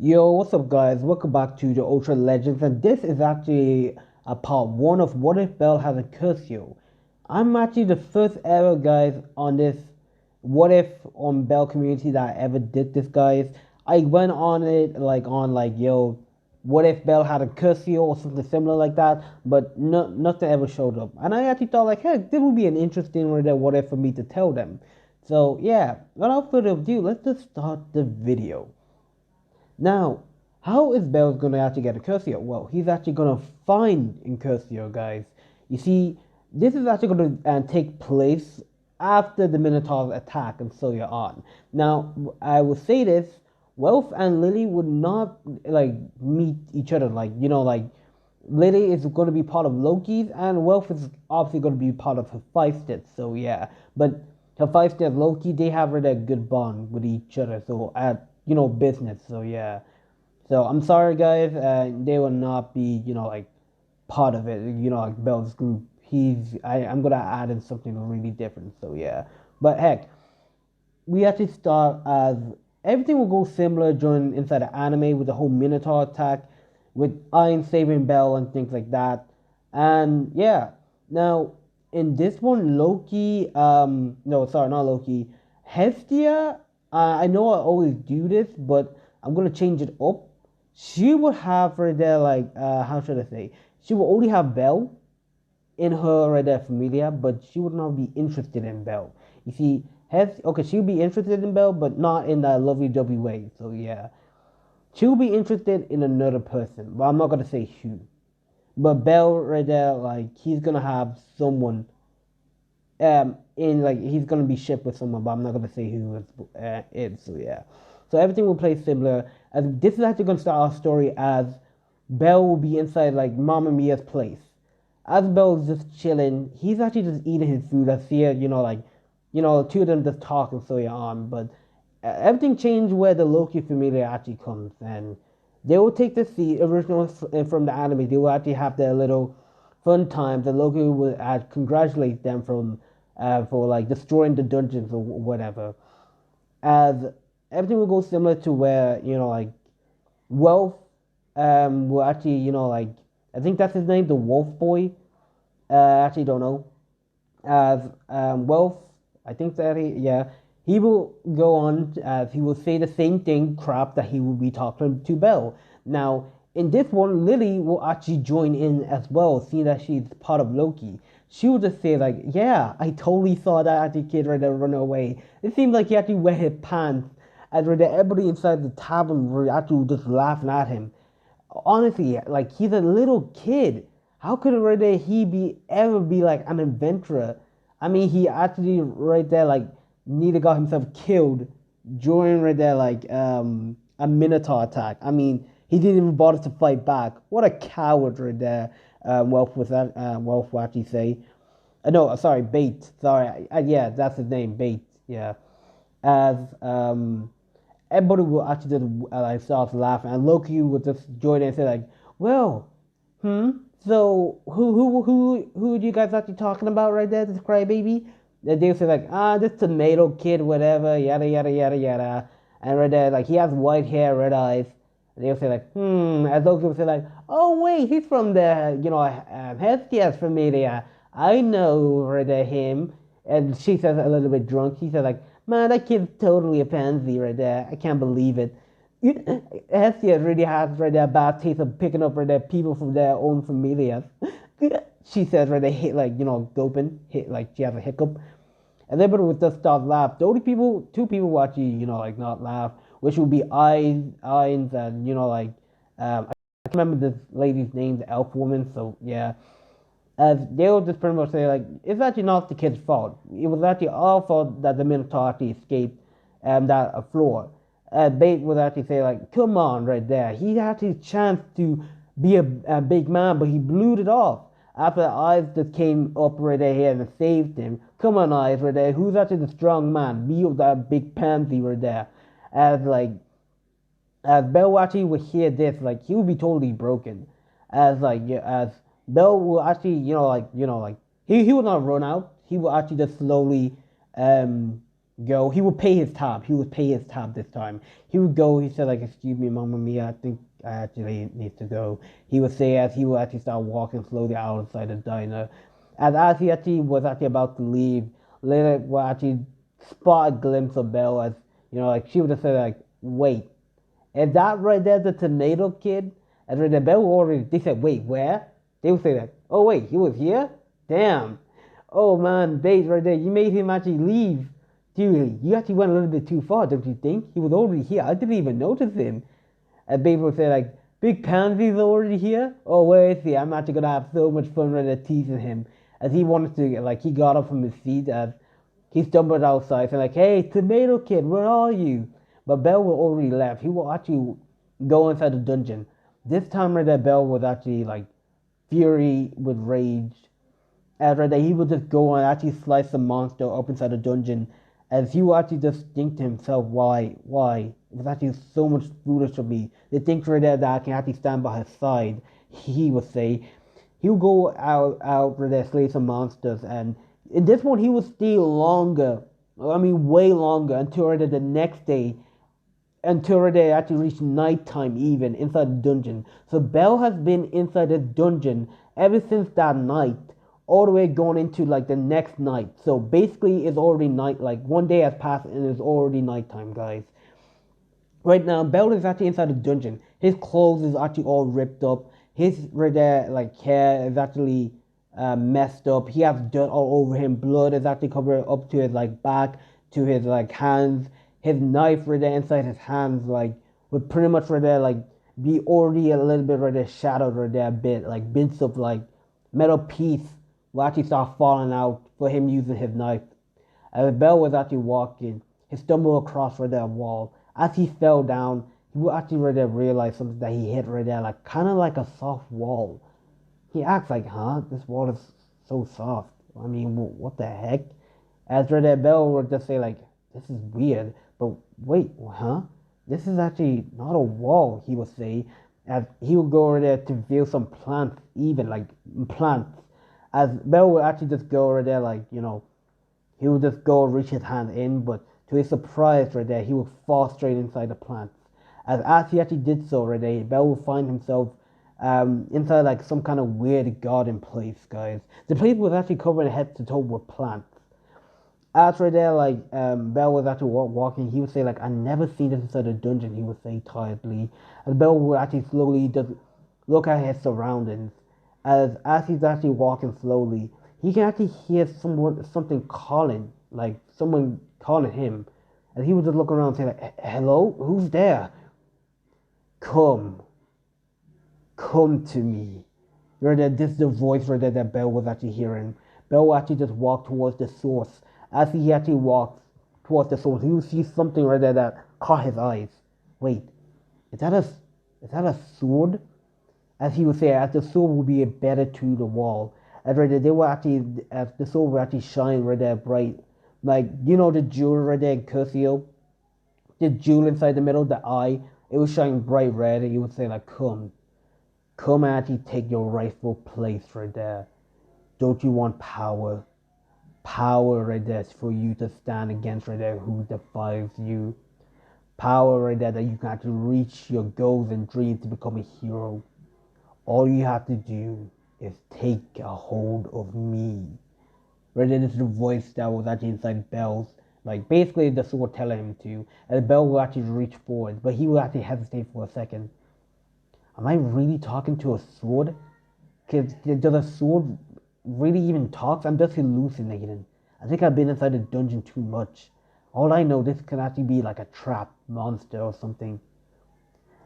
Yo, what's up, guys? Welcome back to the Ultra Legends, and this is actually a part one of What If Bell Has a Curfew. I'm actually the first ever guys on this What If on Bell community that I ever did this, guys. I went on it yo, what if Bell had a curfew or something similar like that, but nothing ever showed up. And I actually thought like, hey, this would be an interesting what if for me to tell them. So yeah, without further ado, let's just start the video. Now, how is Bell's gonna actually get Incursio? Well, he's actually gonna find Incursio, guys. You see, this is actually gonna take place after the Minotaur's attack and so on. Now, I will say this: Welf and Lily would not like meet each other. Lily is going to be part of Loki's, and Welf is obviously going to be part of Hephaestus. So yeah, but Hephaestus and Loki, they have really a good bond with each other. So at business. So yeah. So I'm sorry, guys. They will not be part of it. Like Bell's group. I'm gonna add in something really different. So yeah. But heck, we actually start as everything will go similar during inside the anime with the whole Minotaur attack, with Iron saving Bell and things like that. And yeah, now in this one, Loki, no, sorry, not Loki, Hestia. I know I always do this, but I'm gonna change it up. She would have right there, how should I say? She will only have Bell in her right there familia, but she would not be interested in Bell. You see, okay, she'll be interested in Bell, but not in that lovey dovey way. So yeah, she'll be interested in another person, but I'm not gonna say who. But Bell right there, like he's gonna have someone, in like he's gonna be shipped with someone, but I'm not gonna say who it is. So yeah, so everything will play similar. As this is actually gonna start our story as Bell will be inside like Mama Mia's place. As Bell's just chilling, he's actually just eating his food. I see it, two of them just talk and so on. But everything changed where the Loki familia actually comes, and they will take the seat original from the anime. They will actually have their little fun times, and Loki will congratulate them for like destroying the dungeons or whatever. As everything will go similar to where Wealth will actually I think that's his name, the Wolf Boy. Actually don't know. As Wealth, I think that yeah, he will go on as he will say the same thing crap that he will be talking to Bell. Now in this one, Lily will actually join in as well, seeing that she's part of Loki. She will just say like, "Yeah, I totally saw that actually kid right there run away. It seemed like he actually wet his pants." As right there, everybody inside the tavern were actually just laughing at him. Honestly, like he's a little kid. How could right there he be ever be like an adventurer? I mean, he actually right there like nearly got himself killed during right there a Minotaur attack. I mean, he didn't even bother to fight back. What a coward right there. Wealth was that Wealth will actually say. No, sorry, Bait. Sorry, yeah, that's his name, Bait. Yeah, as everybody will actually just like start laughing, and Loki would just join in and say like, "Well, so who do you guys actually talking about right there? This crybaby?" And they'll say like, this tomato kid, whatever, yada yada yada yada, and right there like he has white hair, red eyes. And they'll say like, and Loki will say like, "Oh wait, he's from the Hestia's familia. I know right there him." And she says a little bit drunk. She says like, "Man, that kid's totally a pansy right there. I can't believe it." Hestia really has right there a bad taste of picking up right there people from their own familias. She says right there hit like doping, hit like she has a hiccup. And everybody would just start laugh. The only people, two people who actually, not laugh, which would be Ines and, I can't remember this lady's name, the elf woman, so yeah. As they will just pretty much say, like, it's actually not the kid's fault. It was actually our fault that the Minotaur actually escaped that floor. Bait would actually say, like, come on, right there. He had his chance to be a big man, but he blew it off. After Eyes just came up right there and saved him. Come on, Eyes, right there. Who's actually the strong man? Me or that big pansy right there. As, like, as Bell actually would hear this, like he would be totally broken. As like yeah, as Bell will actually, he would not run out. He will actually just slowly go. He would pay his tab. He would pay his tab this time. He would go. He said like, "Excuse me, Mamma Mia. I think I actually need to go." He would say as he would actually start walking slowly outside the diner. And as he actually was actually about to leave, later will actually spot a glimpse of Belle as like she would have said like, "Wait, is that right there the tomato kid?" And right there, Belle already. They said, "Wait, where?" They would say that, "Oh wait, he was here. Damn." Oh man, Bates right there, you made him actually leave. Dude, you actually went a little bit too far, don't you think? He was already here. I didn't even notice him. And Bates would say like, "Big Pansy's already here? Oh, where is he? I'm actually gonna have so much fun right there teasing him." As he wanted to, like, he got up from his seat as he stumbled outside, saying like, "Hey, Tomato Kid, where are you?" But Belle was already left. He will actually go inside the dungeon. This time right there, Belle was actually like fury with rage. As right there, he would just go and actually slice the monster up inside the dungeon. As he would actually just think to himself, why? It was actually so much foolish of me. They think right there that I can actually stand by his side. He would say. He would go out right there, slay some monsters, and in this one he would stay longer. I mean, way longer until right there the next day until they actually reach nighttime even inside the dungeon. So Belle has been inside the dungeon ever since that night, all the way going into like the next night. So basically it's already night, like one day has passed and it's already nighttime, guys. Right now, Belle is actually inside the dungeon. His clothes is actually all ripped up. His right there, like hair is actually messed up. He has dirt all over him. Blood is actually covered up to his like back, to his like hands. His knife right there inside his hands, like would pretty much right there like be already a little bit right there shadowed right there a bit, like bits of like metal piece will actually start falling out for him using his knife. As Belle was actually walking, he stumbled across right there a wall. As he fell down, he would actually right there realize something that he hit right there, like kind of like a soft wall. He acts like, huh? This wall is so soft. I mean, what the heck? As right there, Belle would just say like, this is weird. But wait, huh? This is actually not a wall, he would say. As he would go over there to view some plants, even like plants. As Belle would actually just go over there, like, he would just go reach his hand in, but to his surprise right there, he would fall straight inside the plants. As he actually did so right there, Bell would find himself inside like some kind of weird garden place, guys. The place was actually covered head to toe with plants. As right there, like Bell was actually walking, he would say like, "I never seen this inside a dungeon." He would say tiredly. As Bell would actually slowly just look at his surroundings. As he's actually walking slowly, he can actually hear something calling, like someone calling him. And he would just look around and say like, "Hello, who's there? Come, come to me." Right there, this is the voice right there that Bell was actually hearing. Bell will actually just walk towards the source. As he actually walks towards the source, he will see something right there that caught his eyes. Wait, is that a sword? As he would say, as the sword will be embedded to the wall. As right there, they will actually, as the sword will actually shine right there bright. Like, the jewel right there in Curcio? The jewel inside the middle, the eye, it was shining bright red, and he would say like, come and actually take your rightful place right there. Don't you want power? Power right there for you to stand against right there who defies you. Power right there that you can actually reach your goals and dreams to become a hero. All you have to do is take a hold of me. Right there, this is the voice that was actually inside Bell's. Like, basically, the sword telling him to. And Bell will actually reach forward, but he will actually hesitate for a second. Am I really talking to a sword? Does a sword really even talk? I'm just hallucinating. I think I've been inside the dungeon too much. All I know, this could actually be like a trap monster or something.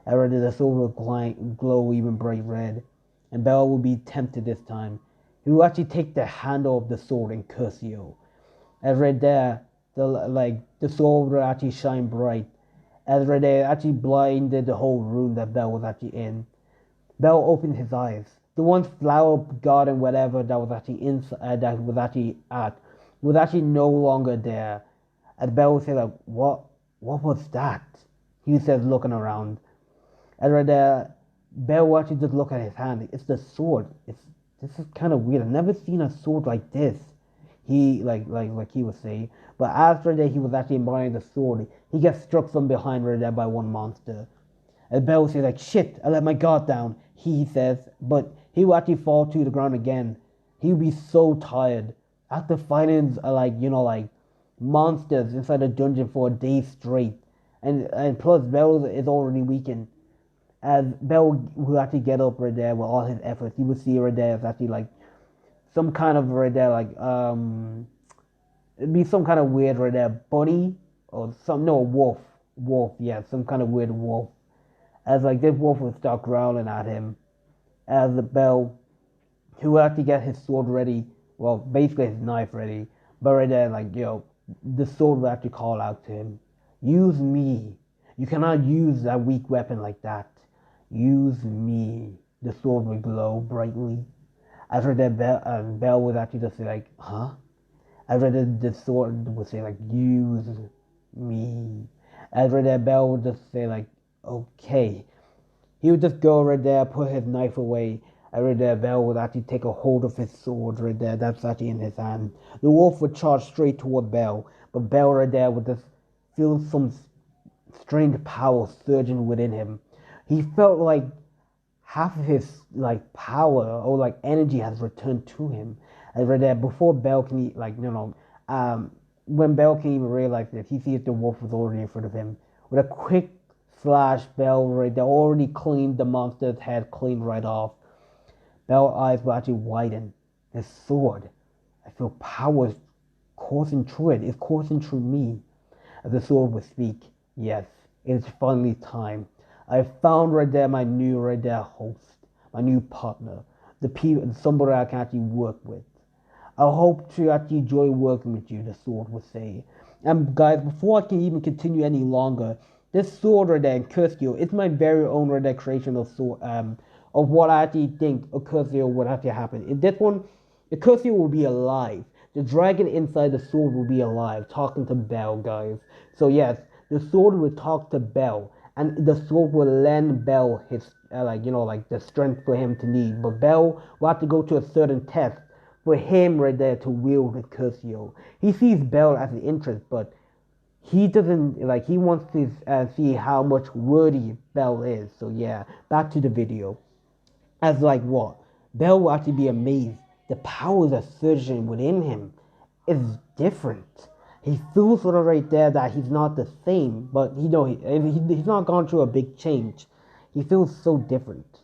I read the sword will glow even bright red, and Bell will be tempted this time. He will actually take the handle of the sword in Curcio. As right there, the sword will actually shine bright. As right there, actually blinded the whole room that Bell was actually in. Bell opened his eyes. The one flower garden, whatever that was actually inside, that was actually at, was actually no longer there. As Bell would say like, what was that? He says, looking around. And right there, Bell will actually just look at his hand. It's the sword. This is kind of weird. I've never seen a sword like this. He like he would say. But after that, he was actually admiring the sword. He gets struck from behind right there by one monster. And Bell says like, "Shit, I let my guard down." He says, but he will actually fall to the ground again. He will be so tired after fighting like monsters inside a dungeon for a day straight, and plus Bell is already weakened. As Bell will actually get up right there with all his efforts, you will see right there is actually like some kind of right there like it'd be some kind of weird right there bunny or some no wolf, yeah, some kind of weird wolf. As like this wolf would start growling at him, as the Bell he would have to get his sword ready, well basically his knife ready, but right there like the sword would have to call out to him, "Use me. You cannot use that weak weapon like that. Use me." The sword would glow brightly. After that, Bell would actually just say like, "Huh?" After that, the sword would say like, "Use me." After that, Bell would just say like, "Okay." He would just go right there, put his knife away. And right there, Bell would actually take a hold of his sword right there. That's actually in his hand. The wolf would charge straight toward Bell, but Bell right there would just feel some strange power surging within him. He felt like half of his like power or like energy has returned to him. And right there, before Bell can when Bell can even realize this, he sees the wolf was already in front of him. With a quick flash, Bell right there already cleaned the monster's head clean right off. Bell's eyes will actually widen. His sword. I feel power coursing through it. It's coursing through me. As the sword would speak, "Yes, it's finally time. I found right there my new right there host, my new partner, the people, somebody I can actually work with. I hope to actually enjoy working with you," the sword would say. And guys, before I can even continue any longer, this sword right there, incursio, it's my very own right there creation of sword, of what I actually think incursio would have to happen. In this one, incursio will be alive. The dragon inside the sword will be alive, talking to Bell, guys. So yes, the sword will talk to Bell, and the sword will lend Bell his like the strength for him to need. But Bell will have to go to a certain test for him right there to wield incursio. He sees Bell as an interest, but he doesn't like. He wants to see how much worthy Bell is. So yeah, back to the video. As like what? Bell will actually be amazed. The power that's surging within him is different. He feels sort of right there that he's not the same, but he's not gone through a big change. He feels so different.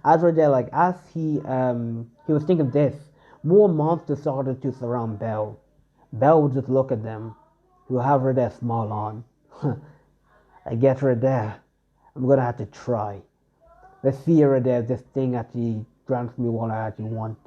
As right there, like as he was thinking of this, more monsters started to surround Bell. Bell would just look at them. He'll have right there smile on. I guess right there, I'm gonna have to try. Let's see right there if this thing actually grants me what I actually want.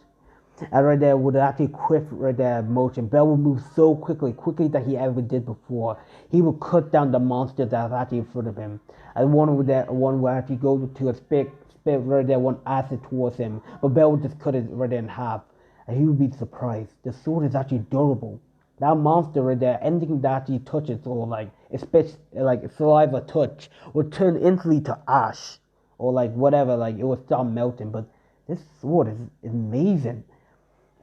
And right there would actually quit right there motion. Bell would move so quickly that he ever did before. He would cut down the monster that's actually in front of him. And one would actually go to a spit right there, one acid towards him. But Bell would just cut it right there in half. And he would be surprised. The sword is actually durable. That monster right there, anything that he touches or like especially like saliva touch would turn instantly to ash. Or like whatever, like it would start melting. But this sword is amazing.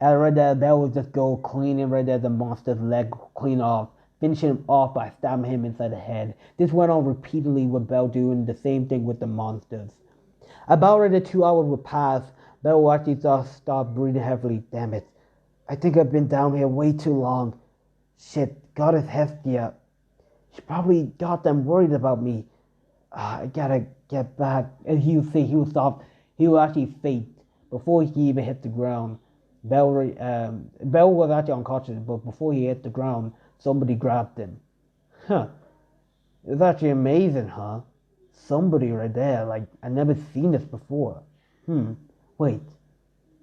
And right there, Bell would just go cleaning right there the monster's leg clean off, finishing him off by stabbing him inside the head. This went on repeatedly with Bell doing the same thing with the monsters. About right there 2 hours would pass. Bell would actually start breathing heavily. Damn it. I think I've been down here way too long. Shit, Goddess Hestia. She probably got them worried about me. I gotta get back. And he would say he would stop. He would actually faint before he even hit the ground. Bell was actually unconscious, but before he hit the ground, somebody grabbed him. Huh. It's actually amazing, huh? Somebody right there, like, I never seen this before. Wait.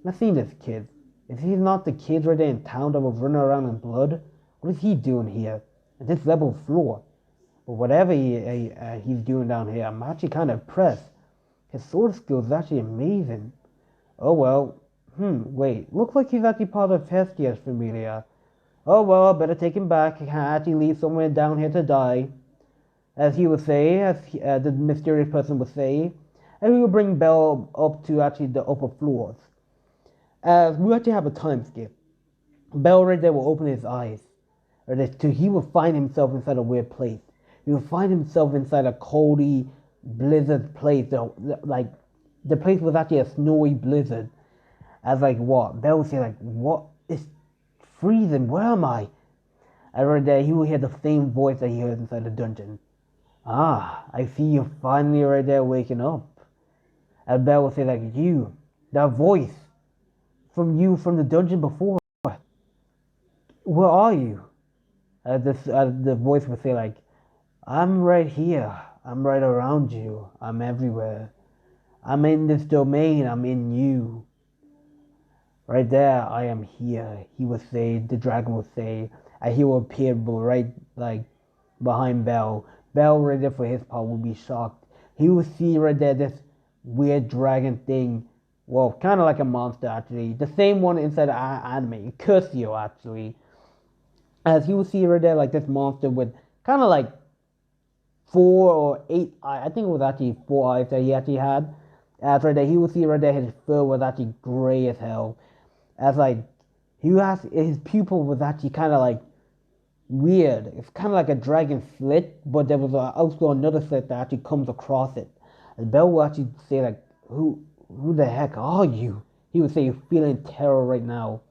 I've seen this kid. Is he not the kid right there in town that was running around in blood? What is he doing here? At this level floor? But whatever he's doing down here, I'm actually kind of impressed. His sword skills is actually amazing. Oh well. Wait. Looks like he's actually part of Hestia's familia. Oh well, I better take him back. He can't actually leave somewhere down here to die. As he would say, the mysterious person would say. And we will bring Bell up to actually the upper floors. As we actually have a time skip. Bell right there will open his eyes. He will find himself inside a weird place. He will find himself inside a coldy blizzard place. Like the place was actually a snowy blizzard. As like what? Bell would say like, what? It's freezing. Where am I? And right there, he will hear the same voice that he heard inside the dungeon. Ah, I see you finally right there waking up. And Bell will say like, you, that voice from you from the dungeon before. Where are you? The voice will say like, I'm right here. I'm right around you. I'm everywhere. I'm in this domain. I'm in you. Right there, I am here. He will say, the dragon will say, and he will appear right like behind Bell. Bell right there for his part will be shocked. He will see right there this weird dragon thing. Well, kind of like a monster actually. The same one inside the anime, Incursio actually. As he will see right there like this monster with kind of like 4 or 8 eyes. I think it was actually 4 eyes that he actually had. As right there, he will see right there his fur was actually gray as hell. As like he has his pupil was actually kind of like weird. It's kind of like a dragon slit, but there was also another slit that actually comes across it. And Bell will actually say like, "Who the heck are you?" He would say, "You're feeling terror right now."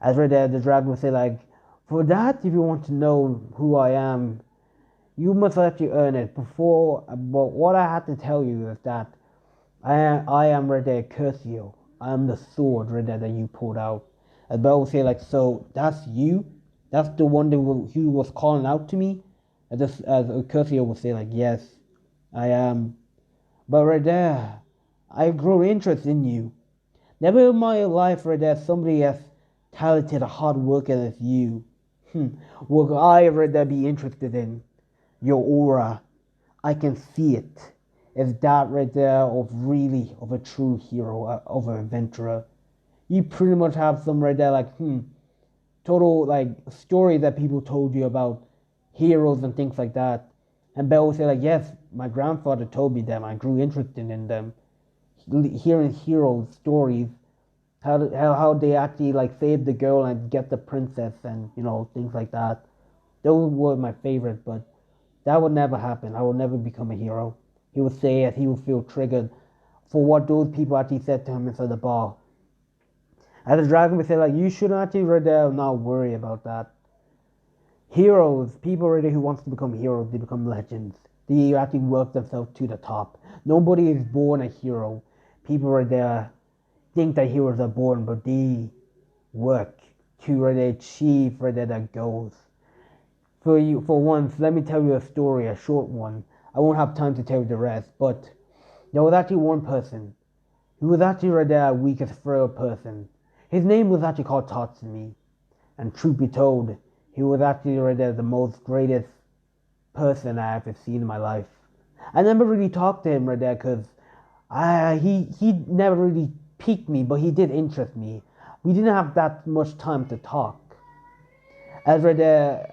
As right there, the dragon would say like, "For that, if you want to know who I am, you must actually earn it before." But what I have to tell you is that I am right there, Curcio. I am the sword right there that you pulled out. And Bell will say like, "So that's you? That's the one who was calling out to me?" As Curcio will say like, "Yes, I am." But right there, I grow interest in you. Never in my life right there somebody as talented and hard working as you. Will I right there be interested in your aura? I can see it. It's that right there of really of a true hero, of an adventurer. You pretty much have some right there like total like stories that people told you about heroes and things like that. And Bell would say like, yes, my grandfather told me them. I grew interested in them. Hearing heroes stories, how they actually like save the girl and get the princess and things like that. Those were my favorite, but that would never happen. I will never become a hero. He would say as he would feel triggered for what those people actually said to him inside the bar. As the dragon would say like, you should actually right there not worry about that. Heroes, people already who wants to become heroes, they become legends. They actually work themselves to the top. Nobody is born a hero. People right there think that heroes are born, but they work to right there achieve right there their goals. For once, let me tell you a story, a short one. I won't have time to tell you the rest, but there was actually one person who was actually right there a weakest frail person. His name was actually called Tatsumi, and truth be told, he was actually right there the most greatest person I ever seen in my life. I never really talked to him right there because he never really piqued me, but he did interest me. We didn't have that much time to talk. As right there,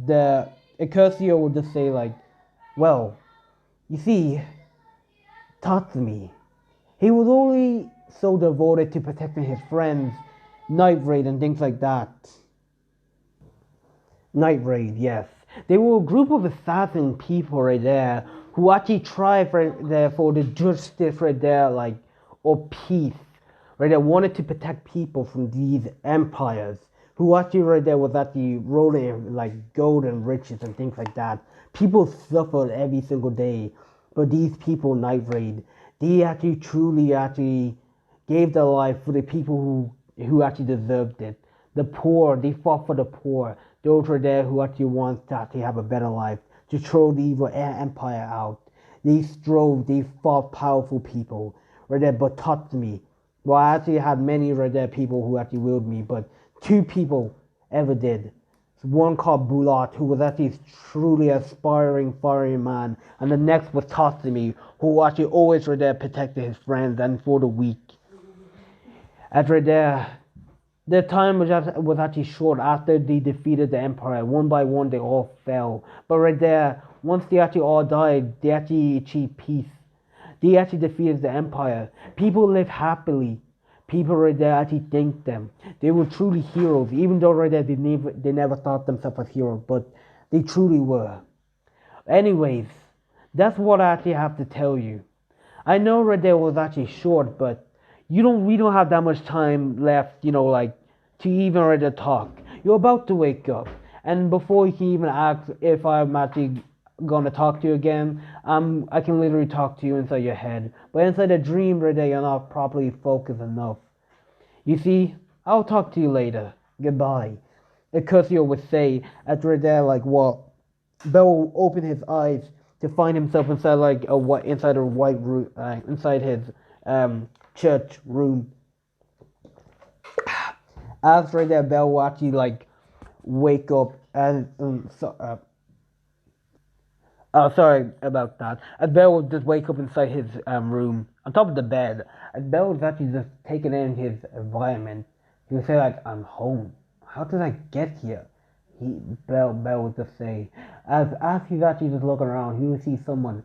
the Incursio would just say like, well, you see, Tatsumi, he was only so devoted to protecting his friends, Night Raid and things like that. Night Raid, yes. They were a group of assassin people right there who actually tried for the justice right there, like, or peace. Right there, wanted to protect people from these empires who actually right there was actually rolling in like gold and riches and things like that. People suffered every single day. But these people, Night Raid, they actually truly actually gave their life for the people who actually deserved it. The poor, they fought for the poor. Those were there who actually want to actually have a better life, to throw the evil empire out. They strove, they fought powerful people. Right there, but taught me. Well, I actually had many right there people who actually willed me, but two people ever did. One called Bulat, who was actually truly aspiring firing man, and the next was Tostomy, who actually always right there protected his friends and for the weak. As right there, the time was actually short after they defeated the Empire. One by one, they all fell. But right there, once they actually all died, they actually achieved peace. They actually defeated the Empire. People lived happily. people right there actually think them. They were truly heroes, even though right there they never thought themselves as heroes, but they truly were. Anyways, that's what I actually have to tell you. I know right there was actually short, but we don't have that much time left, like to even ready to talk. You're about to wake up, and before you can even ask if I'm actually gonna talk to you again, I can literally talk to you inside your head. But inside a dream right there, you're not properly focused enough. You see, I'll talk to you later. Goodbye. Incursio would say after there, like what? Bell opened his eyes to find himself inside like inside a white room, inside his church room. After that, Bell will actually like wake up and sorry about that. And Bell would just wake up inside his room on top of the bed. And Bell was actually just taking in his environment. He would say like, "I'm home. How did I get here?" Bell would just say, as he's actually just looking around, he would see someone.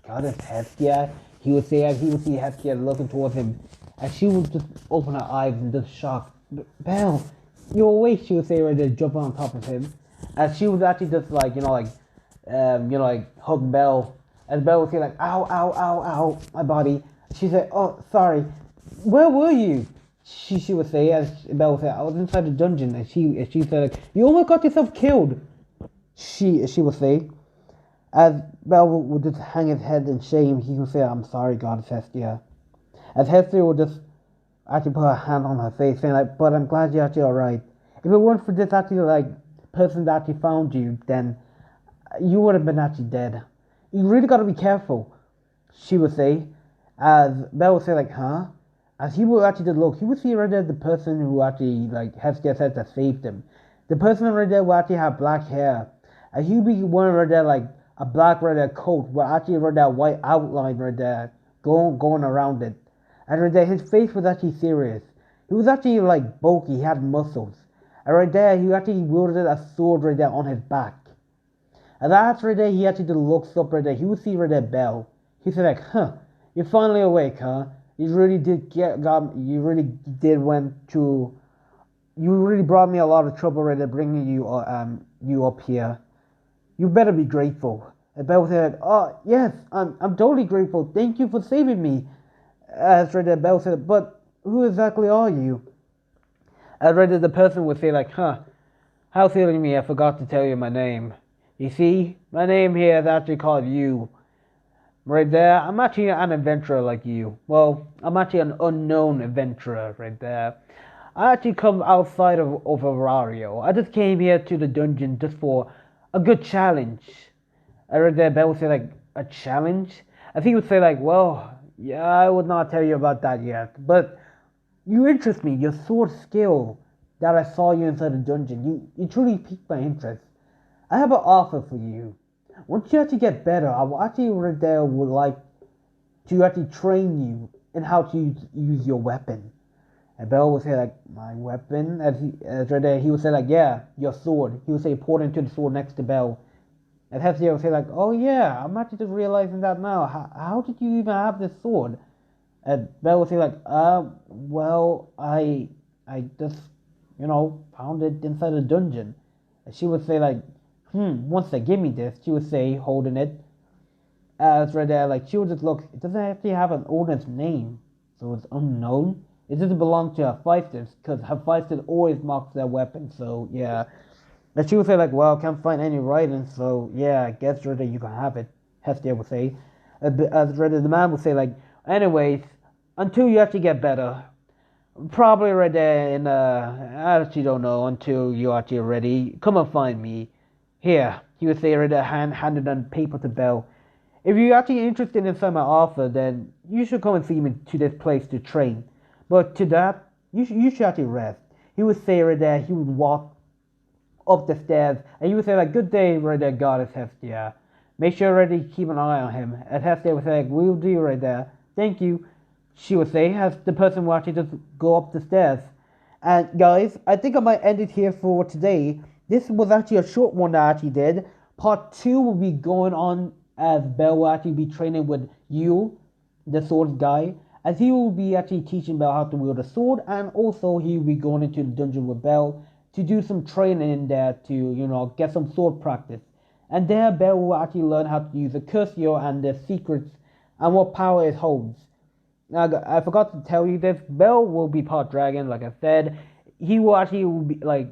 God, it's Hestia. He would say as he would see Hestia looking towards him, and she would just open her eyes and just shock. Bell, you're awake. She would say right there, jumping on top of him, and she would actually just like like hug Bell, and Bell would say like, "Ow, ow, ow, ow, my body." She said, "Oh, sorry. Where were you?" She would say, as Belle would say, "I was inside the dungeon," and she said, like, "You almost got yourself killed." She would say, as Belle would just hang his head in shame, he would say, "I'm sorry, Goddess Hestia." As Hestia would just actually put her hand on her face, saying like, "But I'm glad you're actually alright. If it weren't for this actually like person that actually found you, then you would have been actually dead. You really gotta be careful," she would say, as Belle would say like, "Huh?" As he would actually just look, he would see right there the person who actually like Hestia said that saved him. The person right there will actually have black hair, and he would be wearing right there like a black right there coat with actually right there white outline right there going around it. And right there, his face was actually serious. He was actually like bulky. He had muscles, and right there, he actually wielded a sword right there on his back. And that's right there, he actually just looks up right there. He would see right there Belle. He said like, "Huh, you're finally awake, huh? You really did you really did went to, you really brought me a lot of trouble right there bringing you up here. You better be grateful." And Belle said, "Oh yes, I'm totally grateful. Thank you for saving me." As right there, Belle said, "But who exactly are you?" As right there, the person would say like, "Huh, how silly me, I forgot to tell you my name. You see, my name here is actually called you. Right there, I'm actually an adventurer like you. Well, I'm actually an unknown adventurer right there. I actually come outside of Arario. I just came here to the dungeon just for a good challenge." I read there, Bell would say like, "A challenge?" I think he would say like, "Well, yeah, I would not tell you about that yet, but you interest me. Your sword skill that I saw you inside the dungeon, you truly piqued my interest. I have an offer for you. Once you actually get better, I will actually right there would like to actually train you in how to use your weapon." And Bell would say like, "My weapon?" As right there, he would say like, "Yeah, your sword." He would say, pointing to the sword next to Bell. And Hestia would say like, "Oh yeah, I'm actually just realizing that now. How did you even have this sword?" And Bell would say like, well, I just, found it inside a dungeon." And she would say like, "Once they give me this," she would say, holding it. As right there, like she would just look. It doesn't actually have an owner's name, so it's unknown. It doesn't belong to Hephaestus, because Hephaestus always marks their weapon. So yeah. And she would say like, "Well, can't find any writing, so yeah, I guess right there you can have it." Hestia would say. As right there, the man would say like, "Anyways, until you actually get better, probably right there in I actually don't know, until you actually ready, come and find me. Here," he would say right there, handed on paper to Bell. "If you're actually interested in some offer, then you should come and see me to this place to train. But to that, you should actually rest." He would say right there, he would walk up the stairs, and he would say like, "Good day right there, Goddess Hestia. Make sure right there you keep an eye on him." And Hestia would say like, "We'll do right there. Thank you." She would say as the person will actually just go up the stairs. And guys, I think I might end it here for today. This was actually a short one that I actually did. Part 2 will be going on as Belle will actually be training with you, the sword guy. as he will be actually teaching Bell how to wield a sword, and also he will be going into the dungeon with Bell to do some training in there to, get some sword practice. And there Bell will actually learn how to use incursio and the secrets and what power it holds. Now, I forgot to tell you this. Bell will be part dragon, like I said. He will actually be like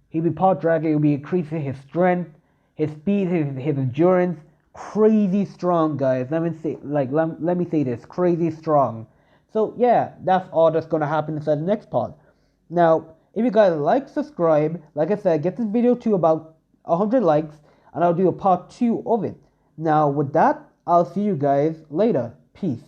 he'll be part dragon. He'll be increasing his strength, his speed, his endurance. Crazy strong, guys. Let me say this: crazy strong. So yeah, that's all that's gonna happen inside the next part. Now, if you guys like, subscribe. Like I said, get this video to about 100 likes, and I'll do a part 2 of it. Now, with that, I'll see you guys later. Peace.